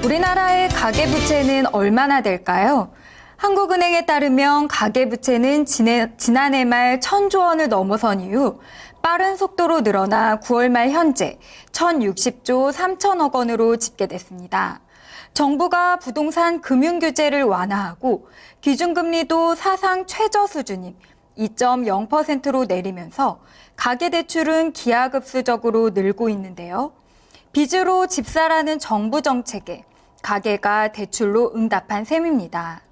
우리나라의 가계부채는 얼마나 될까요? 한국은행에 따르면 가계부채는 지난해 말 1,000조 원을 넘어선 이후 빠른 속도로 늘어나 9월 말 현재 1,060조 3천억 원으로 집계됐습니다. 정부가 부동산 금융규제를 완화하고 기준금리도 사상 최저 수준인 2.0%로 내리면서 가계대출은 기하급수적으로 늘고 있는데요. 빚으로 집 사라는 정부 정책에 가계가 대출로 응답한 셈입니다.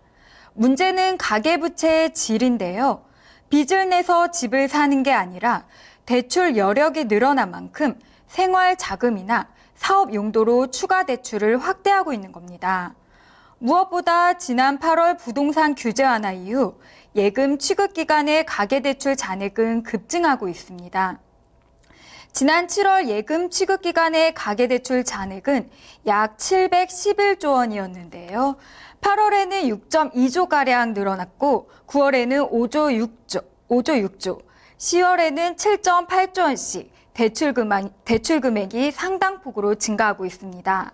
문제는 가계부채의 질인데요. 빚을 내서 집을 사는 게 아니라 대출 여력이 늘어난 만큼 생활 자금이나 사업 용도로 추가 대출을 확대하고 있는 겁니다. 무엇보다 지난 8월 부동산 규제 완화 이후 예금 취급 기간의 가계대출 잔액은 급증하고 있습니다. 지난 7월 예금 취급 기간의 가계대출 잔액은 약 711조 원이었는데요. 8월에는 6.2조가량 늘어났고 9월에는 5조 6조, 10월에는 7.8조 원씩 대출 금액이 상당폭으로 증가하고 있습니다.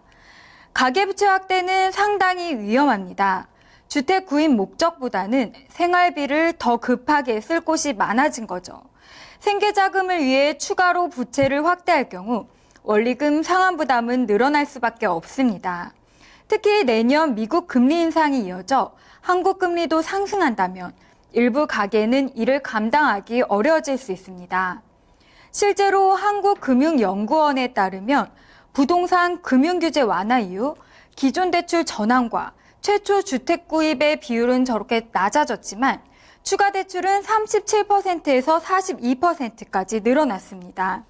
가계부채 확대는 상당히 위험합니다. 주택 구입 목적보다는 생활비를 더 급하게 쓸 곳이 많아진 거죠. 생계자금을 위해 추가로 부채를 확대할 경우 원리금 상환 부담은 늘어날 수밖에 없습니다. 특히 내년 미국 금리 인상이 이어져 한국 금리도 상승한다면 일부 가계는 이를 감당하기 어려워질 수 있습니다. 실제로 한국금융연구원에 따르면 부동산 금융규제 완화 이후 기존 대출 전환과 최초 주택 구입의 비율은 저렇게 낮아졌지만 추가 대출은 37%에서 42%까지 늘어났습니다.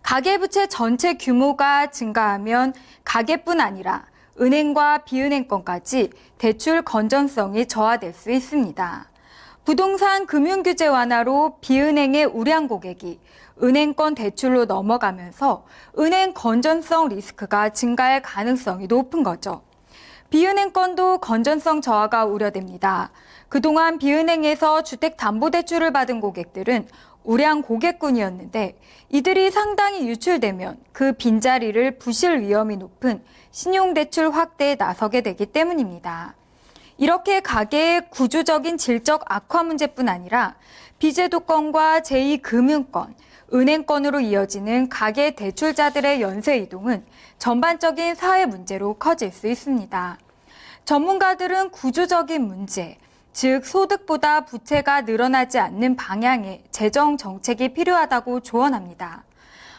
가계부채 전체 규모가 증가하면 가계뿐 아니라 은행과 비은행권까지 대출 건전성이 저하될 수 있습니다. 부동산 금융규제 완화로 비은행의 우량 고객이 은행권 대출로 넘어가면서 은행 건전성 리스크가 증가할 가능성이 높은 거죠. 비은행권도 건전성 저하가 우려됩니다. 그동안 비은행에서 주택담보대출을 받은 고객들은 우량 고객군이었는데 이들이 상당히 유출되면 그 빈자리를 부실 위험이 높은 신용대출 확대에 나서게 되기 때문입니다. 이렇게 가계의 구조적인 질적 악화 문제뿐 아니라 비제도권과 제2금융권, 은행권으로 이어지는 가계 대출자들의 연쇄 이동은 전반적인 사회 문제로 커질 수 있습니다. 전문가들은 구조적인 문제, 즉 소득보다 부채가 늘어나지 않는 방향의 재정 정책이 필요하다고 조언합니다.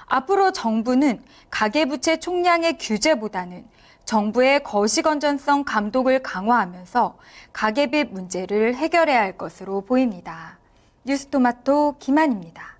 앞으로 정부는 가계부채 총량의 규제보다는 정부의 거시건전성 감독을 강화하면서 가계빚 문제를 해결해야 할 것으로 보입니다. 뉴스토마토 김한입니다.